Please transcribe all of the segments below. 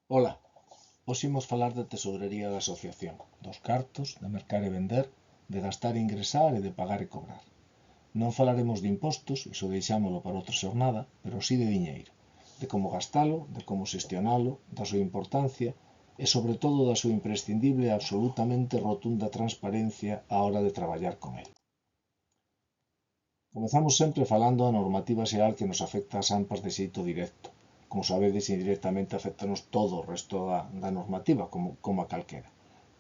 Ola, hoxe imos falar de tesorería da asociación, dos cartos, de mercar e vender, de gastar e ingresar e de pagar e cobrar. Non falaremos de impostos, iso deixámolo para outra xornada, pero sí de diñeiro, de como gastalo, de como xestionalo, da súa importancia e sobre todo da súa imprescindible e absolutamente rotunda transparencia á hora de traballar con el. Comezamos sempre falando da normativa xeral que nos afecta ás AMPAs de xeito directo. Como sabedes, indirectamente afectanos todo o resto da normativa, como a calquera.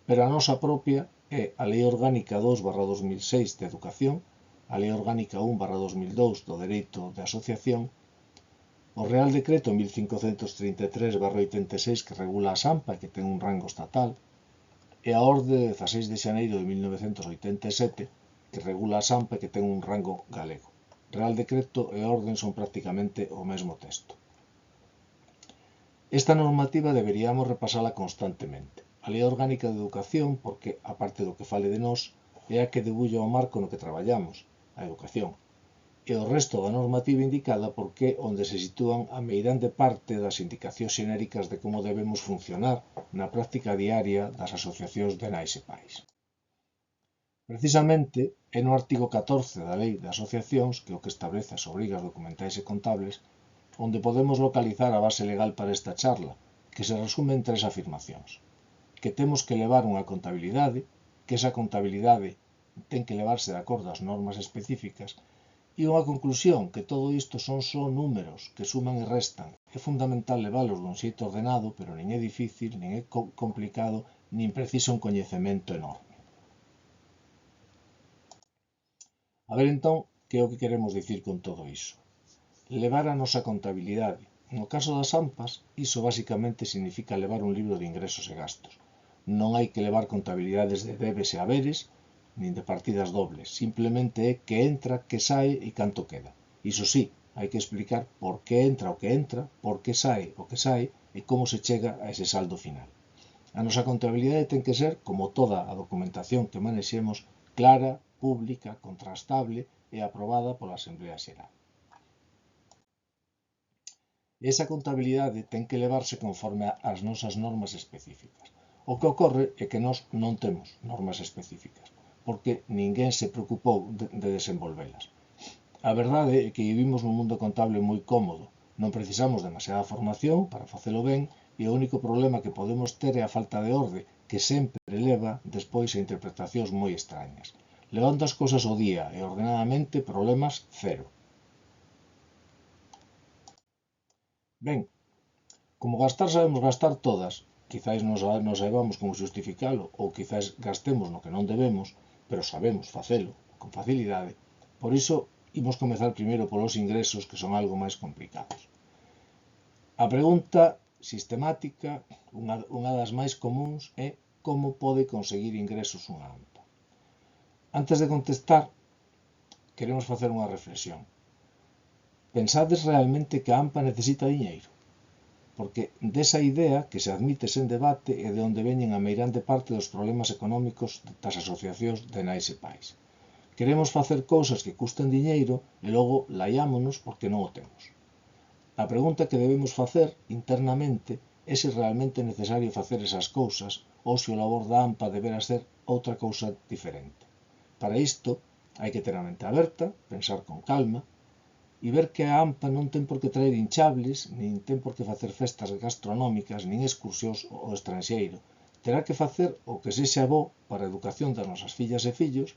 Pero a nosa propia é a Lei Orgánica 2/2006 de Educación, a Lei Orgánica 1/2002 do Dereito de Asociación, o Real Decreto 1533/86 que regula a AMPA e que ten un rango estatal, e a Orde de 16 de xaneiro de 1987 que regula a AMPA e que ten un rango galego. Real Decreto e Orden son prácticamente o mesmo texto. Esta normativa deberíamos repasala constantemente. A Lei Orgánica de Educación, porque, aparte do que fale de nós, é a que debulla o marco no que traballamos, a educación. E o resto da normativa indicada porque é onde se sitúan a meirande parte das indicacións xenéricas de como debemos funcionar na práctica diaria das asociacións de nais e pais. Precisamente é no artigo 14 da Lei de Asociacións, que o que establece as obrigas documentais e contables, onde podemos localizar a base legal para esta charla, que se resume en tres afirmacións. Que temos que levar unha contabilidade, que esa contabilidade ten que levarse de acordo ás normas específicas, e unha conclusión, que todo isto son só números que suman e restan. É fundamental leválos dun xeito ordenado, pero nin é difícil, nin é complicado, nin precisa un coñecemento enorme. A ver entón, que é o que queremos dicir con todo iso? Levar a nosa contabilidade. No caso das AMPAs, iso basicamente significa levar un libro de ingresos e gastos. Non hai que levar contabilidades de debes e haberes, nin de partidas dobles. Simplemente é que entra, que sae e canto queda. Iso sí, hai que explicar por que entra o que entra, por que sae o que sae e como se chega a ese saldo final. A nosa contabilidade ten que ser, como toda a documentación que manexemos, clara, pública, contrastable e aprobada pola Asemblea Xeral. Esa contabilidade ten que levarse conforme ás nosas normas específicas. O que ocorre é que nós non temos normas específicas, porque ninguén se preocupou de desenvolvelas. A verdade é que vivimos nun mundo contable moi cómodo, non precisamos demasiada formación para facelo ben e o único problema que podemos ter é a falta de orde, que sempre leva despois a interpretacións moi extrañas. Levando as cousas ao día e ordenadamente, problemas cero. Ben, como gastar sabemos gastar todas, quizáis non saibamos como justificalo ou quizáis gastemos no que non debemos, pero sabemos facelo con facilidade. Por iso, imos comezar primeiro polos ingresos, que son algo máis complicados. A pregunta sistemática, unha das máis comúns, é como pode conseguir ingresos unha AMPA. Antes de contestar, queremos facer unha reflexión. Pensades realmente que a AMPA necesita diñeiro? Porque desa idea que se admite sen debate é de onde veñen a meirande parte dos problemas económicos das asociacións de nais e pais. Queremos facer cousas que custen diñeiro e logo laiámonos porque non o temos. A pregunta que debemos facer internamente é se realmente é necesario facer esas cousas ou se o labor da AMPA debera ser outra cousa diferente. Para isto hai que ter a mente aberta, pensar con calma, e ver que a AMPA non ten por que traer hinchables, nin ten por que facer festas gastronómicas, nin excursións ao estranxeiro. Terá que facer o que sexa bo para a educación das nosas fillas e fillos,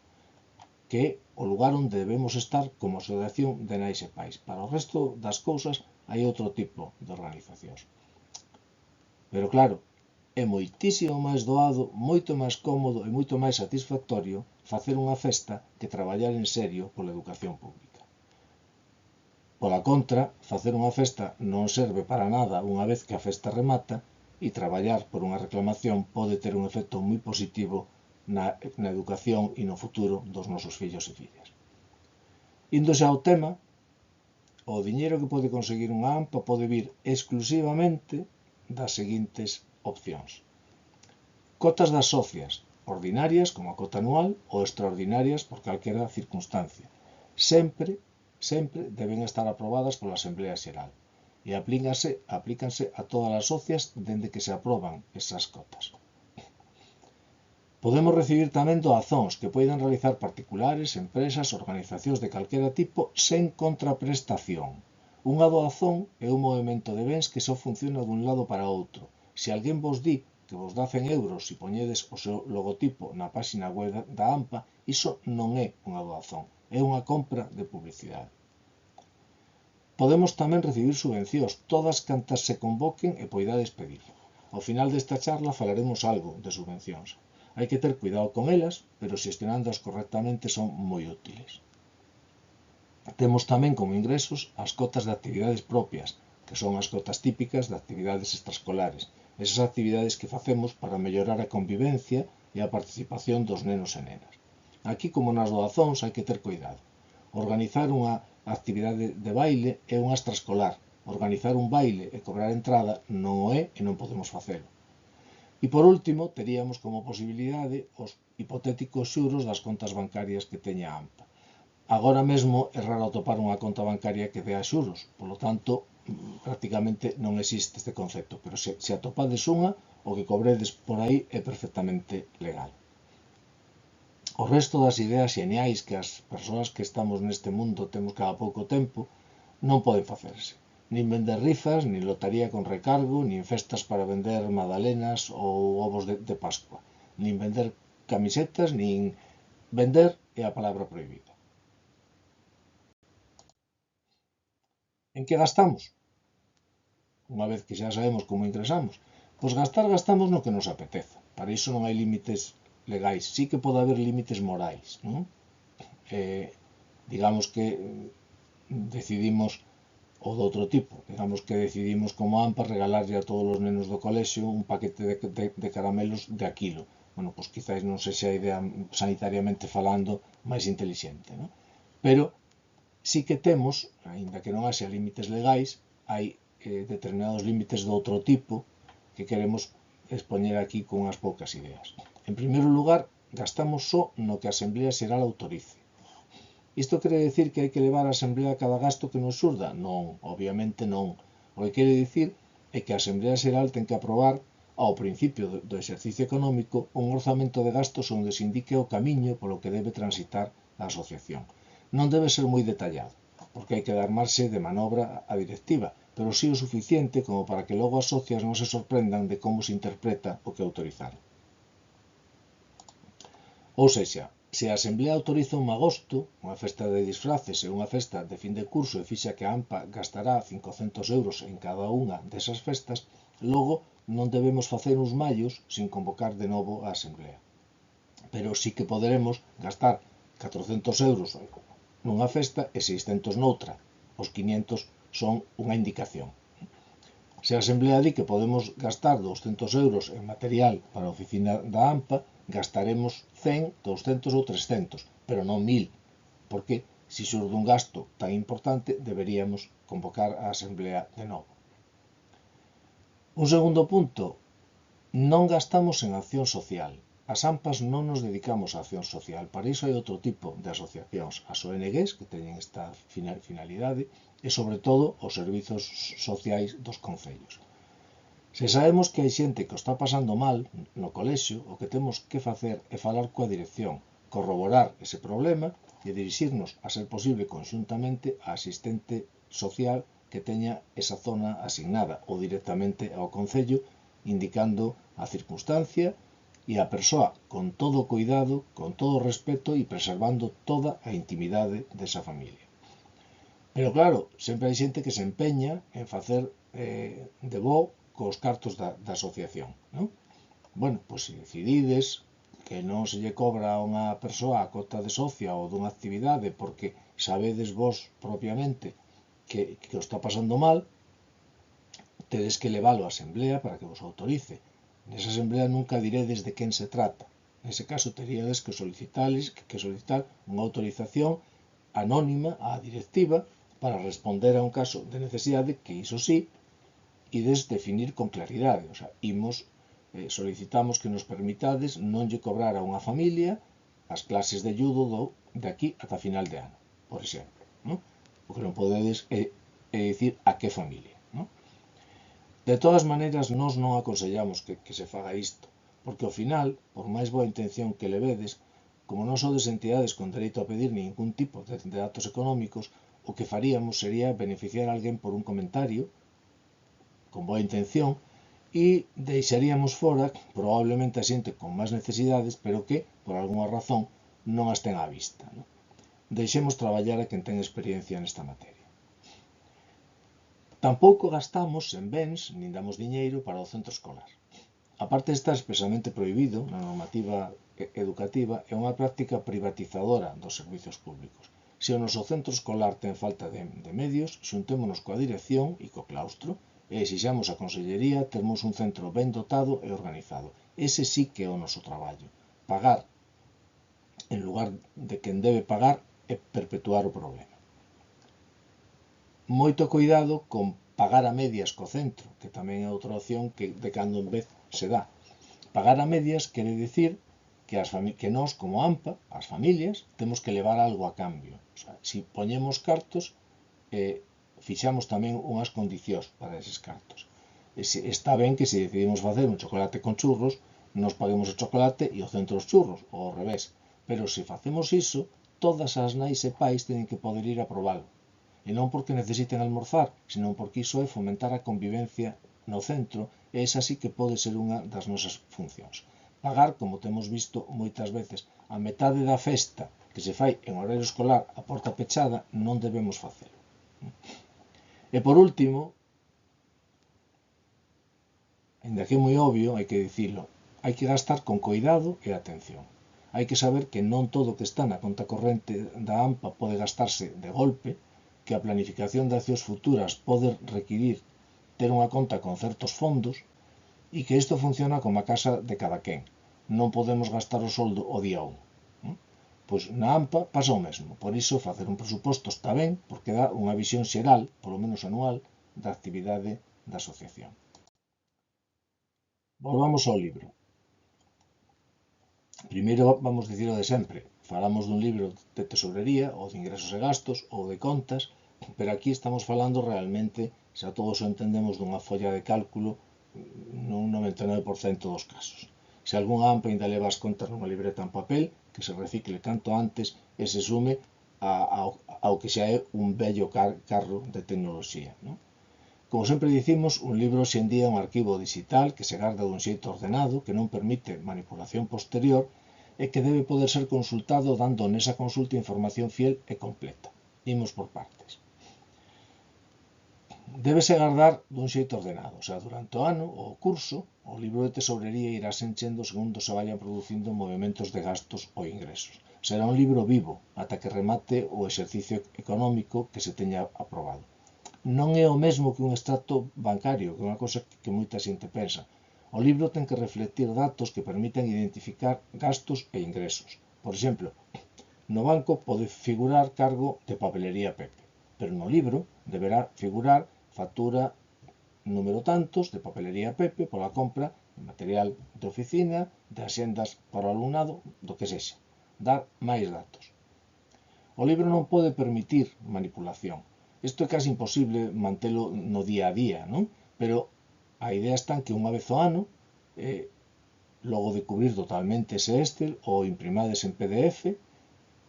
que é o lugar onde debemos estar como asociación de nais e pais. Para o resto das cousas hai outro tipo de organizacións. Pero claro, é moitísimo máis doado, moito máis cómodo e moito máis satisfactorio facer unha festa que traballar en serio pola educación pública. Pola contra, facer unha festa non serve para nada unha vez que a festa remata e traballar por unha reclamación pode ter un efecto moi positivo na educación e no futuro dos nosos fillos e fillas. Índose ao tema, o diñeiro que pode conseguir unha AMPA pode vir exclusivamente das seguintes opcións. Cotas das socias, ordinarias, como a cota anual, ou extraordinarias por calquera circunstancia. Sempre deben estar aprobadas pola Asemblea Xeral. e aplícanse a todas as socias dende que se aproban esas cotas. Podemos recibir tamén doazóns que poden realizar particulares, empresas, organizacións de calquera tipo sen contraprestación. Unha doazón é un movimento de bens que só funciona dun lado para outro. Se alguén vos di que vos dá 100 euros se poñedes o seu logotipo na páxina web da AMPA, iso non é unha doazón, é unha compra de publicidade. Podemos tamén recibir subvencións, todas cantas se convoquen e poidades pedir. Ao final desta charla falaremos algo de subvencións. Hai que ter cuidado con elas, pero xestionándoas correctamente son moi útiles. Temos tamén como ingresos as cotas de actividades propias, que son as cotas típicas de actividades extraescolares, esas actividades que facemos para mellorar a convivencia e a participación dos nenos e nenas. Aquí, como nas doazóns, hai que ter cuidado. Organizar unha actividade de baile é unha extraescolar. Organizar un baile e cobrar entrada non o é e non podemos facelo. E por último, teríamos como posibilidade os hipotéticos xuros das contas bancarias que teña a AMPA. Agora mesmo é raro atopar unha conta bancaria que dea xuros, polo tanto, prácticamente non existe este concepto, pero se atopades unha, o que cobredes por aí é perfectamente legal. O resto das ideas xeniais que as persoas que estamos neste mundo temos cada pouco tempo non poden facerse. Nin vender rifas, nin lotaría con recargo, nin festas para vender magdalenas ou ovos de Pascua, nin vender camisetas, nin vender é a palabra prohibida. En que gastamos? Unha vez que xa sabemos como ingresamos, pois gastamos no que nos apeteza. Para iso non hai límites legais, sí que pode haber límites morais, non? Digamos que decidimos, ou de outro tipo, digamos que decidimos como AMPA regalarlle a todos os nenos do colexio un paquete de caramelos de aquilo. Bueno, pois quizáis non sexa a idea sanitariamente falando máis intelixente, non? Pero sí que temos, aínda que non haxa límites legais, hai determinados límites de outro tipo que queremos expoñer aquí con unhas poucas ideas. En primeiro lugar, gastamos só no que a Asamblea Xeral autorice. Isto quere dicir que hai que levar á Asamblea cada gasto que nos xurda? Non, obviamente non. O que quere dicir é que a Asamblea Xeral ten que aprobar ao principio do exercicio económico un orzamento de gastos onde se indique o camiño polo que debe transitar a asociación. Non debe ser moi detallado, porque hai que dar marxe de manobra á directiva, pero sí o suficiente como para que logo as socias non se sorprendan de como se interpreta o que autorizaron. Ou sexa, se a Asamblea autoriza un magosto, unha festa de disfraces e unha festa de fin de curso e fixa que a AMPA gastará 500 euros en cada unha desas festas, logo non debemos facer uns mallos sin convocar de novo a Asamblea. Pero sí que poderemos gastar 400 euros nunha festa e 600 noutra. Os 500 son unha indicación. Se a Asamblea di que podemos gastar 200 euros en material para a oficina da AMPA, gastaremos 100, 200 ou 300, pero non 1000, porque se xurde un gasto tan importante deberíamos convocar a Asamblea de novo. Un segundo punto, non gastamos en acción social. As AMPAs non nos dedicamos á acción social, para iso hai outro tipo de asociacións, as ONGs, que teñen esta finalidade, e sobre todo os servizos sociais dos concellos. Se sabemos que hai xente que o está pasando mal no colexio, o que temos que facer é falar coa dirección, corroborar ese problema e dirixirnos, a ser posible conxuntamente, á asistente social que teña esa zona asignada ou directamente ao concello, indicando a circunstancia e a persoa con todo o cuidado, con todo o respeto e preservando toda a intimidade desa familia. Pero claro, sempre hai xente que se empeña en facer de bo cos cartos da asociación, non? Bueno, pois se decidides que non se lle cobra a unha persoa a cota de socia ou dunha actividade porque sabedes vos propiamente que o está pasando mal, tedes que leválo á Asamblea para que vos autorice. Nesa Asamblea nunca diredes de quen se trata. Nese caso teríades que solicitar unha autorización anónima á directiva para responder a un caso de necesidade que iso sí, ides definir con claridade. O sea, solicitamos que nos permitades non lle cobrar a unha familia as clases de judo de aquí ata final de ano, por exemplo, non? O que non podedes é dicir a que familia, non? De todas maneiras, nós non aconsellamos que se faga isto, porque ao final, por máis boa intención que levedes, como non sodes entidades con dereito a pedir ningún tipo de datos económicos, o que faríamos sería beneficiar a alguén por un comentario, con boa intención, e deixaríamos fora probablemente a xente con máis necesidades, pero que, por algunha razón, non as ten á vista. Non? Deixemos traballar a quen ten experiencia nesta materia. Tampouco gastamos en bens, nin damos diñeiro para o centro escolar. A parte de estar expresamente prohibido na normativa educativa, é unha práctica privatizadora dos servizos públicos. Se o noso centro escolar ten falta de medios, xuntémonos coa dirección e co claustro e exixamos a Consellería termos un centro ben dotado e organizado. Ese sí que é o noso traballo. Pagar en lugar de quen debe pagar e perpetuar o problema. Moito cuidado con pagar a medias co centro, que tamén é outra opción que de cando en vez se dá. Pagar a medias quere dicir que nós, como AMPA, as familias, temos que levar algo a cambio. O sea, se poñemos cartos, fixamos tamén unhas condicións para eses cartos. Está ben que se decidimos facer un chocolate con churros, nos paguemos o chocolate e o centro os churros, ou ao revés. Pero se facemos iso, todas as nais e pais teñen que poder ir a probalo. E non porque necesiten almorzar, senón porque iso é fomentar a convivencia no centro, e esa sí que pode ser unha das nosas funcións. Pagar, como temos visto moitas veces, a metade da festa que se fai en horario escolar a porta pechada, non debemos facelo. E por último, ainda que é moi obvio, hai que dicilo, hai que gastar con cuidado e atención. Hai que saber que non todo o que está na conta corrente da AMPA pode gastarse de golpe, que a planificación de accións futuras pode requirir ter unha conta con certos fondos e que isto funciona como a casa de cada quen. Non podemos gastar o soldo o día 1. Pois na AMPA pasa o mesmo. Por iso facer un presuposto está ben porque dá unha visión xeral, polo menos anual, da actividade da asociación. Volvamos ao libro. Primeiro vamos dicir o de sempre. Falamos dun libro de tesorería, ou de ingresos e gastos, ou de contas, pero aquí estamos falando realmente, xa todos o entendemos, dunha folla de cálculo nun 99% dos casos. Se algún AMPA ainda leva as contas nunha libreta en papel, que se recicle canto antes e se sume ao que xa é un vello carro de tecnoloxía. Non? Como sempre dicimos, un libro hoxe en día é un arquivo digital que se garda dun xeito ordenado, que non permite manipulación posterior e que debe poder ser consultado dando nesa consulta información fiel e completa. Imos por partes. Débese gardar dun xeito ordenado, o sea, durante o ano ou o curso, o libro de tesourería irá se enchendo segundo se vayan producindo movimentos de gastos ou ingresos. Será un libro vivo ata que remate o exercicio económico que se teña aprobado. Non é o mesmo que un extracto bancario, que é unha cosa que moita xente pensa. O libro ten que reflectir datos que permitan identificar gastos e ingresos. Por exemplo, no banco pode figurar cargo de papelería Pepe, pero no libro deberá figurar factura número tantos de papelería Pepe pola compra de material de oficina, de axendas para o alumnado, do que sexa. Dar máis datos. O libro non pode permitir manipulación. Isto é casi imposible mantelo no día a día, non? Pero a idea está en que unha vez ao ano, logo de cubrir totalmente ese Excel ou imprimades en PDF,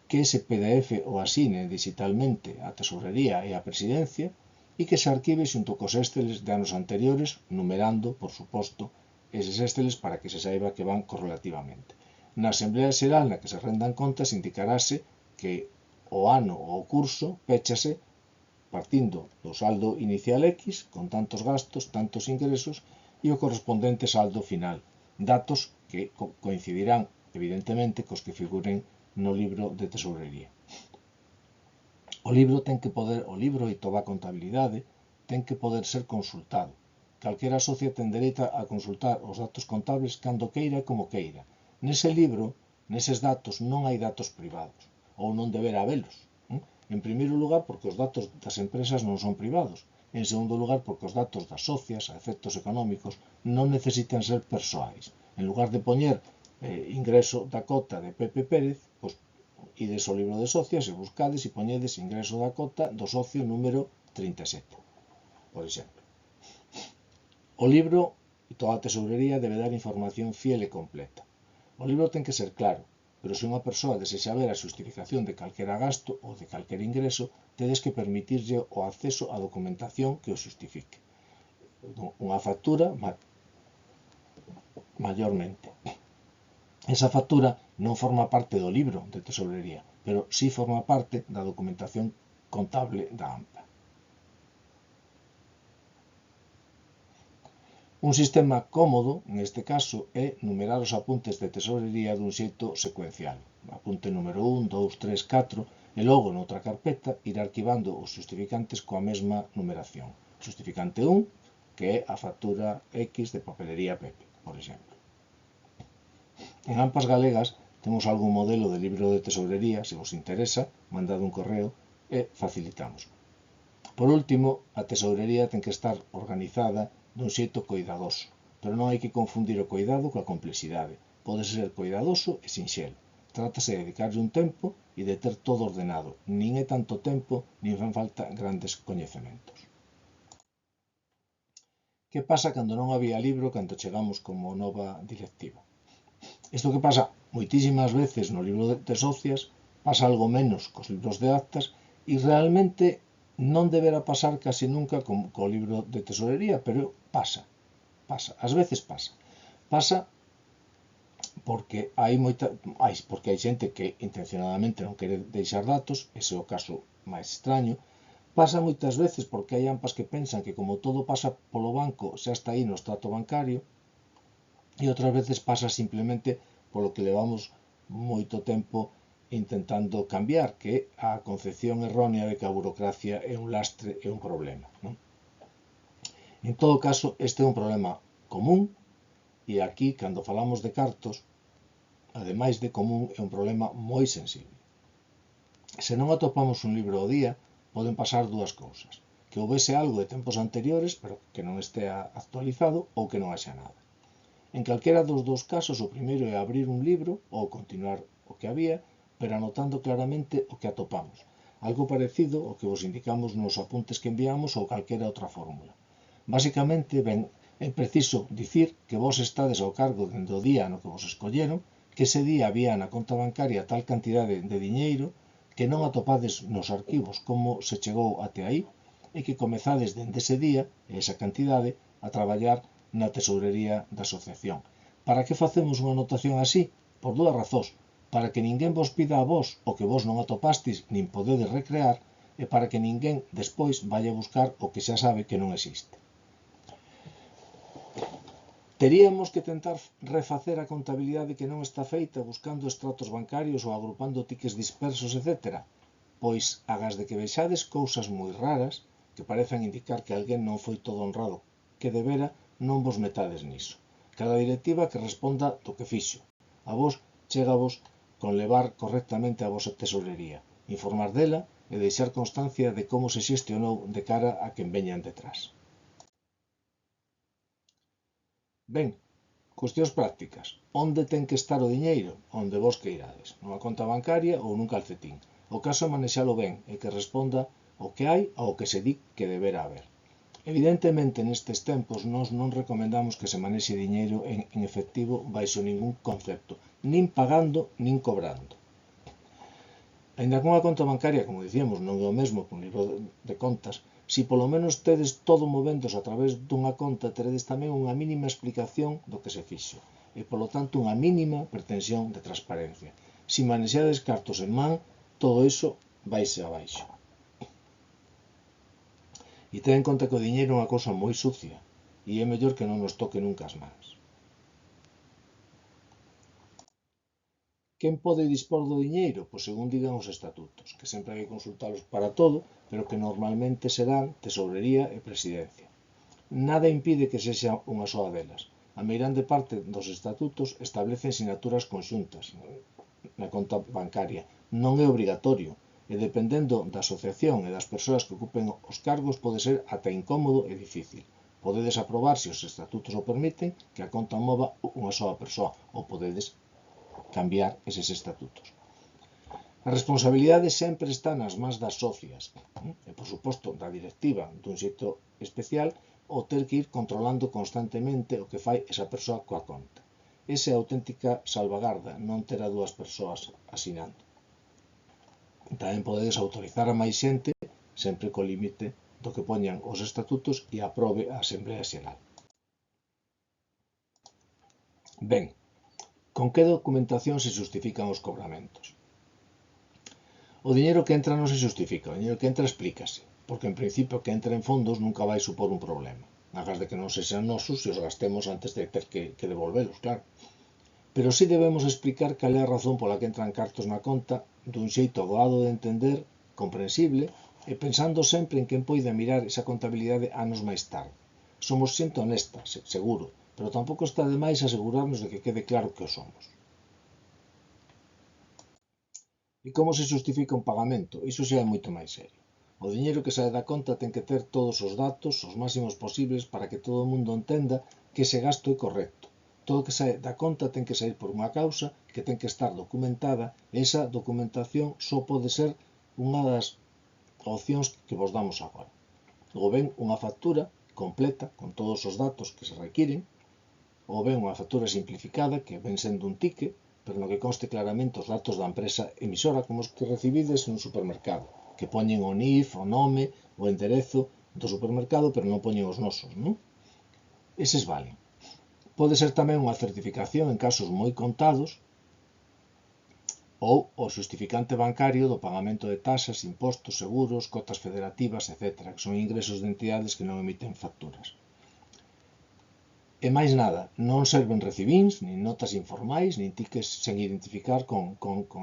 que ese PDF o asine digitalmente a Tesorería e a Presidencia e que se arquive xunto cos Exceles de anos anteriores, numerando, por suposto, eses Exceles para que se saiba que van correlativamente. Na Asamblea Xeral na que se rendan contas indicarase que o ano ou o curso péchase partindo do saldo inicial X, con tantos gastos, tantos ingresos, e o correspondente saldo final. Datos que coincidirán, evidentemente, cos que figuren no libro de tesourería. O libro e toda a contabilidade ten que poder ser consultado. Calquera socia ten dereito a consultar os datos contables cando queira e como queira. Nese libro, neses datos, non hai datos privados, ou non deberá habelos. En primeiro lugar, porque os datos das empresas non son privados. En segundo lugar, porque os datos das socias, a efectos económicos, non necesitan ser persoais. En lugar de poñer ingreso da cota de Pepe Pérez, pois ides ao libro de socias e buscades e poñedes ingreso da cota do socio número 37, por exemplo. O libro e toda a tesourería debe dar información fiel e completa. O libro ten que ser claro, pero se unha persoa desexa ver a xustificación de calquera gasto ou de calquer ingreso, tedes que permitirlle o acceso á documentación que o xustifique. Unha factura, maiormente. Esa factura non forma parte do libro de tesourería, pero sí forma parte da documentación contable da AMPA. Un sistema cómodo, neste caso, é numerar os apuntes de tesourería dun xeito secuencial. Apunte número 1, 2, 3, 4, e logo noutra carpeta ir arquivando os xustificantes coa mesma numeración. Xustificante 1, que é a factura X de papelería Pepe, por exemplo. En AMPAs galegas temos algún modelo de libro de tesourería, se vos interesa, mandade un correo e facilitamos. Por último, a tesourería ten que estar organizada dun xeito coidadoso, pero non hai que confundir o coidado coa complexidade. Pode ser coidadoso e sinxelo. Trátase de dedicarlle un tempo e de ter todo ordenado. Nin é tanto tempo, nin fan falta grandes coñecementos. Que pasa cando non había libro cando chegamos como nova directiva? Isto que pasa moitísimas veces no libro de socias, pasa algo menos cos libros de actas e realmente non deberá pasar casi nunca co libro de tesorería, pero pasa. Ás veces pasa. Pasa porque hai xente que intencionadamente non quere deixar datos, ese é o caso máis extraño. Pasa moitas veces porque hai AMPAs que pensan que como todo pasa polo banco xa está aí no extracto bancario, e outras veces pasa simplemente polo que levamos moito tempo intentando cambiar, que é a concepción errónea de que a burocracia é un lastre e un problema, non? En todo caso, este é un problema común e aquí, cando falamos de cartos, ademais de común, é un problema moi sensible. Se non atopamos un libro ao día, poden pasar dúas cousas: que houbese algo de tempos anteriores, pero que non estea actualizado, ou que non haxa nada. En calquera dos dous casos, o primeiro é abrir un libro ou continuar o que había, pero anotando claramente o que atopamos. Algo parecido ao que vos indicamos nos apuntes que enviamos ou calquera outra fórmula. Basicamente, é preciso dicir que vos estades ao cargo dende o día no que vos escolleron, que ese día había na conta bancaria tal cantidade de diñeiro que non atopades nos arquivos como se chegou até aí e que comezades dende ese día e esa cantidade a traballar na tesourería da asociación. Para que facemos unha anotación así? Por dúas razóns: para que ninguén vos pida a vos o que vos non atopastes nin podedes recrear, e para que ninguén despois vaya a buscar o que xa sabe que non existe. Teríamos que tentar refacer a contabilidade que non está feita buscando extractos bancarios ou agrupando tiques dispersos, etc. Pois agás de que vexades cousas moi raras que parezan indicar que alguén non foi todo honrado que debera, non vos metades niso. Cada directiva que responda do que fixo. A vos chégavos con levar correctamente a vosa tesourería, informar dela e deixar constancia de como se xestionou de cara a quen veñan detrás. Ben, cuestións prácticas. Onde ten que estar o diñeiro? Onde vos queirades, nunha conta bancaria ou nun calcetín. O caso é manexalo ben e que responda ao que hai ao que se di que deberá haber. Evidentemente, nestes tempos, nós non recomendamos que se manexe diñeiro en efectivo baixo ningún concepto, nin pagando, nin cobrando. Ainda que unha conta bancaria, como dicíamos, non é o mesmo que un libro de contas, si polo menos tedes todo movéndose a través dunha conta, teredes tamén unha mínima explicación do que se fixo e, polo tanto, unha mínima pretensión de transparencia. Si manexades cartos en man, todo iso vaise abaixo. E ten en conta que o diñeiro é unha cousa moi sucia e é mellor que non nos toque nunca as mans. Quen pode dispor do diñeiro? Pois según digan os estatutos, que sempre hai que consultalos para todo, pero que normalmente serán tesourería e presidencia. Nada impide que sexa unha soa delas. A meirande parte dos estatutos establecen sinaturas conxuntas na conta bancaria. Non é obrigatorio e, dependendo da asociación e das persoas que ocupen os cargos, pode ser ata incómodo e difícil. Podedes aprobar, se os estatutos o permiten, que a conta mova unha soa persoa, ou podedes cambiar eses estatutos. A responsabilidade sempre está nas mans das socias e, por suposto, da directiva dun xeito especial, o ter que ir controlando constantemente o que fai esa persoa coa conta. Esa é a auténtica salvagarda, non ter a dúas persoas asinando. Tamén podedes autorizar a máis xente, sempre co límite do que poñan os estatutos e aprobe a Asemblea Xeral. Ben, con que documentación se justifican os cobramentos? O diñeiro que entra non se justifica, o diñeiro que entra explícase, porque en principio que entre en fondos nunca vai supor un problema, agas de que non se sean nosos e os gastemos antes de ter que devolvelos, claro. Pero sí debemos explicar cal é a razón pola que entran cartos na conta dun xeito doado de entender, comprensible, e pensando sempre en quen poida mirar esa contabilidade anos máis tarde. Somos xente honesta, seguro, pero tampouco está de máis asegurarnos de que quede claro que o somos. E como se justifica un pagamento? Iso xa é moito máis serio. O diñeiro que sae da conta ten que ter todos os datos, os máximos posibles, para que todo o mundo entenda que ese gasto é correcto. Todo o que sae da conta ten que sair por unha causa que ten que estar documentada e esa documentación só pode ser unha das opcións que vos damos agora. Ou ben unha factura completa con todos os datos que se requiren, ou ben unha factura simplificada que ven sendo un ticket, pero no que conste claramente os datos da empresa emisora como os que recibides nun supermercado, que poñen o NIF, o nome, o enderezo do supermercado, pero non poñen os nosos, non? Eses valen. Pode ser tamén unha certificación en casos moi contados ou o xustificante bancario do pagamento de taxas, impostos, seguros, cotas federativas, etc., que son ingresos de entidades que non emiten facturas. E máis nada, non serven recibíns, nin notas informais, nin tickets sen identificar con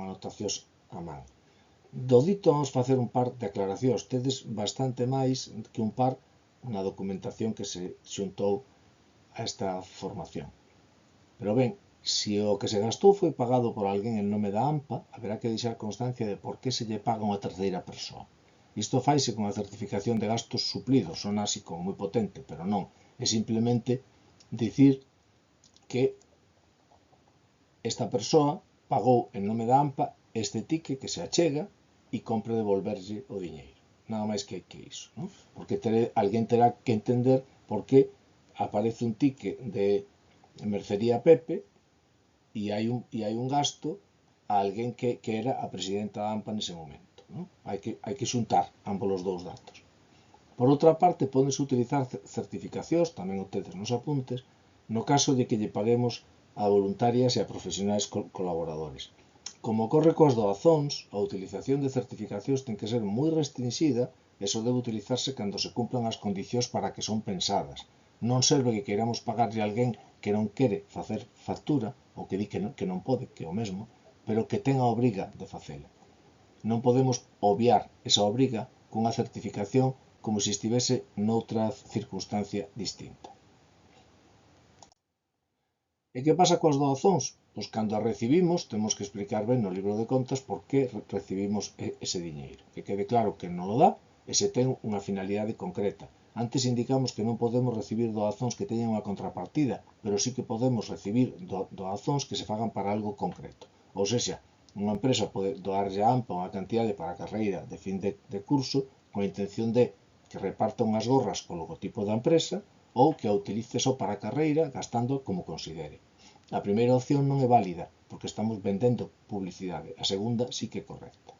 anotacións a man. Do dito vamos facer un par de aclaracións, tedes bastante máis que un par na documentación que se xuntou a esta formación. Pero ben, se o que se gastou foi pagado por alguén en nome da AMPA, haberá que deixar constancia de por que se lle paga a unha terceira persoa. Isto faise con a certificación de gastos suplidos, son así como moi potente, pero non, é simplemente dicir que esta persoa pagou en nome da AMPA este ticket que se achega e compre devolverlle o diñeiro. Nada máis que iso, non? Porque alguén terá que entender por que aparece un ticket de Mercería Pepe e hai un gasto a alguén que era a presidenta da AMPA nese momento, non? Hai que xuntar ambos os dous datos. Por outra parte, podense utilizar certificacións, tamén o tedes nos apuntes, no caso de que lle paguemos a voluntarias e a profesionais colaboradores. Como ocorre coas doazóns, a utilización de certificacións ten que ser moi restringida e só debe utilizarse cando se cumplan as condicións para que son pensadas. Non serve que queiramos pagarlle a alguén que non quere facer factura, ou que di que non pode, que é o mesmo, pero que ten a obriga de facela. Non podemos obviar esa obriga cunha certificación como se estivese noutra circunstancia distinta. E que pasa coas doazóns? Pois cando as recibimos temos que explicar ben no libro de contas por que recibimos ese diñeiro. Que quede claro que non o dá e se ten unha finalidade concreta. Antes indicamos que non podemos recibir doazóns que teñan unha contrapartida, pero sí que podemos recibir doazóns que se fagan para algo concreto. Ou seja, unha empresa pode doarlle a AMPA unha cantidade para a carreira de fin de curso con a intención de que reparta unhas gorras co logotipo da empresa ou que a utilice só para a carreira gastando como considere. A primeira opción non é válida porque estamos vendendo publicidade, a segunda sí que é correcta.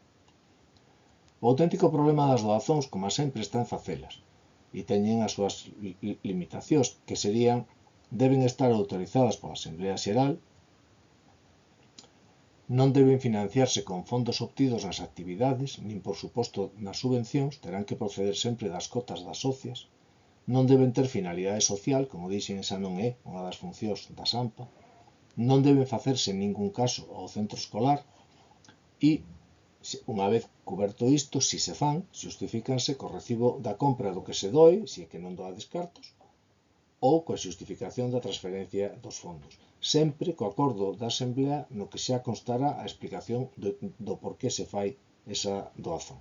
O auténtico problema das doazóns, como sempre, está en facelas e teñen as súas limitacións, que serían deben estar autorizadas pola Asemblea Xeral, non deben financiarse con fondos obtidos nas actividades, nin por suposto nas subvencións, terán que proceder sempre das cotas das socias, non deben ter finalidade social, como dixen, esa non é unha das funcións da AMPA, non deben facerse en ningún caso ao centro escolar e, unha vez coberto isto, se se fan, justifícanse co recibo da compra do que se doe, se é que non doa descartos, ou coa xustificación da transferencia dos fondos, sempre co acordo da Asemblea no que xa constará a explicación do por que se fai esa doazón.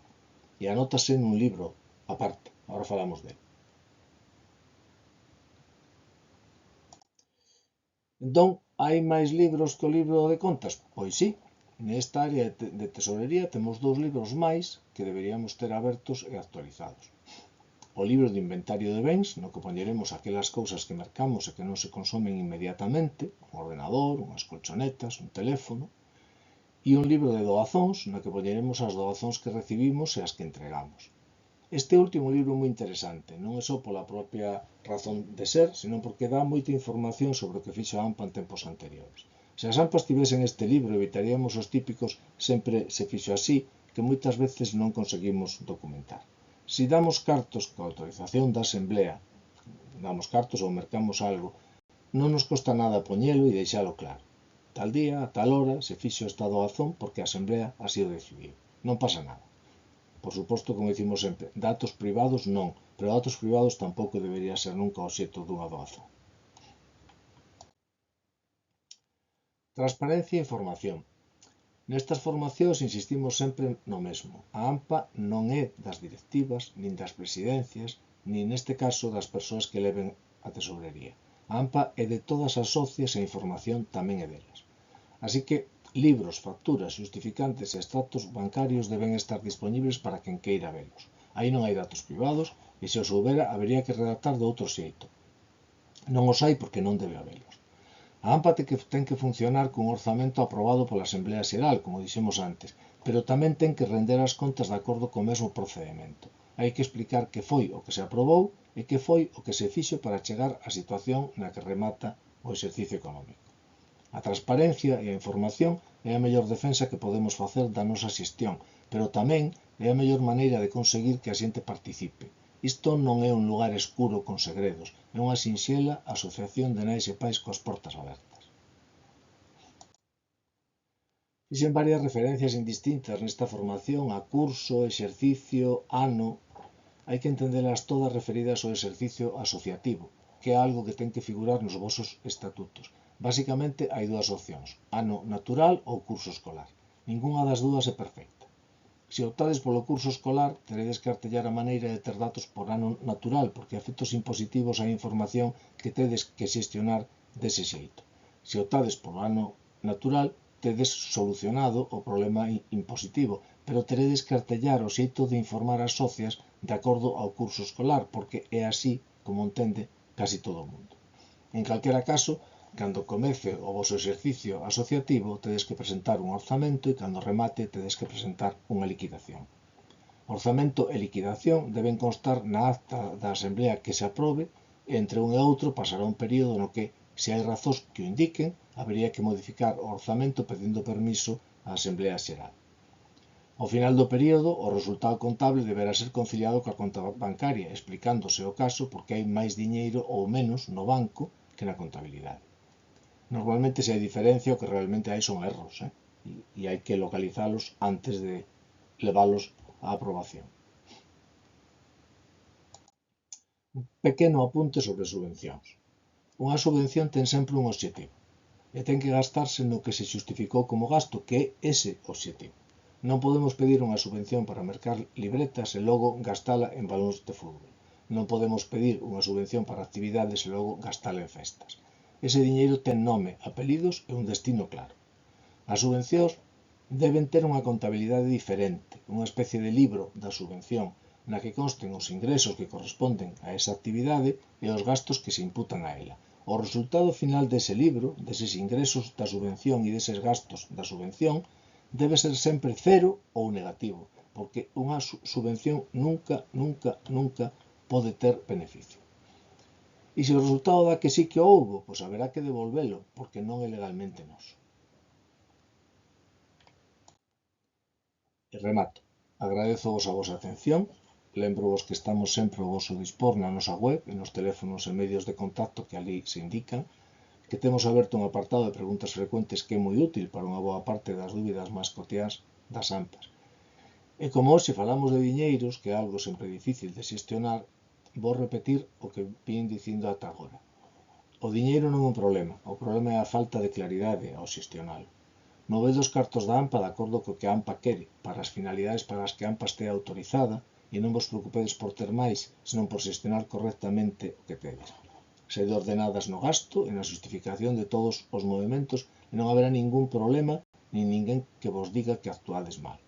E anótase nun libro aparte, agora falamos dele. Entón, hai máis libros que o libro de contas? Pois sí, nesta área de tesorería temos 2 libros máis que deberíamos ter abertos e actualizados. o libro de inventario de bens, no que poñeremos aquelas cousas que mercamos e que non se consumen inmediatamente, un ordenador, unhas colchonetas, un teléfono, e un libro de doazóns, no que poñeremos as doazóns que recibimos e as que entregamos. Este último libro é moi interesante, non é só pola propia razón de ser, senón porque dá moita información sobre o que fixo a AMPA en tempos anteriores. Se as AMPAs tivesen este libro, evitaríamos os típicos sempre se fixo así, que moitas veces non conseguimos documentar. Se damos cartos coa autorización da Asemblea, damos cartos ou mercamos algo, non nos costa nada poñelo e deixalo claro. Tal día, a tal hora, se fixo esta doazón porque a Asemblea así o decidiu. Non pasa nada. Por suposto, como dicimos sempre, datos privados non, pero datos privados tampouco debería ser nunca o obxecto dunha doazón. Transparencia e información. Nestas formacións insistimos sempre no mesmo. A AMPA non é das directivas, nin das presidencias, nin neste caso das persoas que leven a tesourería. A AMPA é de todas as socias e a información tamén é delas. Así que libros, facturas, justificantes e extractos bancarios deben estar dispoñibles para quen queira velos. Aí non hai datos privados e se os houbera habería que redactar de outro xeito. Non os hai porque non debe habelos. A AMPA ten que funcionar cun orzamento aprobado pola Asemblea Xeral, como dixemos antes, pero tamén ten que render as contas de acordo co mesmo procedimento. Hai que explicar que foi o que se aprobou e que foi o que se fixo para chegar á situación na que remata o exercicio económico. A transparencia e a información é a mellor defensa que podemos facer da nosa xestión, pero tamén é a mellor maneira de conseguir que a xente participe. Isto non é un lugar escuro con segredos, é unha sinxela asociación de nais e pais coas portas abertas. Fixen varias referencias indistintas nesta formación a curso, exercicio, ano. Hai que entendelas todas referidas ao exercicio asociativo, que é algo que ten que figurar nos vosos estatutos. Basicamente hai dúas opcións, ano natural ou curso escolar. Ningunha das dúas é perfecta. Se optades polo curso escolar, teredes que artellar a maneira de ter datos por ano natural, porque a efectos impositivos hai información que tedes que xestionar dese xeito. Se optades polo ano natural, tedes solucionado o problema impositivo, pero teredes que artellar o xeito de informar as socias de acordo ao curso escolar, porque é así como entende casi todo o mundo. En calquera caso, cando comece o vosso exercicio asociativo, tedes que presentar un orzamento e cando remate tedes que presentar unha liquidación. Orzamento e liquidación deben constar na acta da Asemblea que se aprobe e entre un e outro pasará un período no que, se hai razóns que o indiquen, habería que modificar o orzamento pedindo permiso á Asemblea Xeral. Ao final do período, o resultado contable deberá ser conciliado coa conta bancaria, explicándose o caso porque hai máis diñeiro ou menos no banco que na contabilidade. Normalmente, se hai diferencia, o que realmente hai son erros, e hai que localizalos antes de leválos á aprobación. Un pequeno apunte sobre subvencións. Unha subvención ten sempre un obxectivo e ten que gastarse no que se xustificou como gasto, que é ese obxectivo. Non podemos pedir unha subvención para mercar libretas e logo gastala en balóns de fútbol. Non podemos pedir unha subvención para actividades e logo gastala en festas. Ese diñeiro ten nome, apelidos e un destino claro. As subvencións deben ter unha contabilidade diferente, unha especie de libro da subvención, na que consten os ingresos que corresponden a esa actividade e os gastos que se imputan a ela. O resultado final dese libro, deses ingresos da subvención e deses gastos da subvención, debe ser sempre cero ou negativo, porque unha subvención nunca pode ter beneficio. E se o resultado dá que sí que houbo, pois haberá que devolvelo, porque non é legalmente noso. E remato. Agradezo-vos a vosa atención. Lembro-vos que estamos sempre ao voso dispor na nosa web e nos teléfonos e medios de contacto que ali se indican, que temos aberto un apartado de preguntas frecuentes que é moi útil para unha boa parte das dúbidas máis cotiás das AMPAs. E como hoxe falamos de diñeiros, que é algo sempre difícil de xestionar, vou repetir o que vin dicindo ata agora. O diñeiro non é un problema, o problema é a falta de claridade ao xestionalo. Movede os cartos da AMPA de acordo co que a AMPA quere, para as finalidades para as que a AMPA estea autorizada, e non vos preocupedes por ter máis, senón por xestionar correctamente o que tedes. Sede ordenadas no gasto e na justificación de todos os movimentos e non haberá ningún problema nin ninguén que vos diga que actuades mal.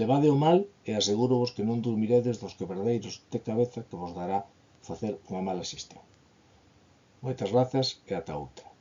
Levade o mal e asegúrovos que non dormiredes dos quebradeiros de cabeza que vos dará facer unha mala xestión. Moitas grazas e ata outra.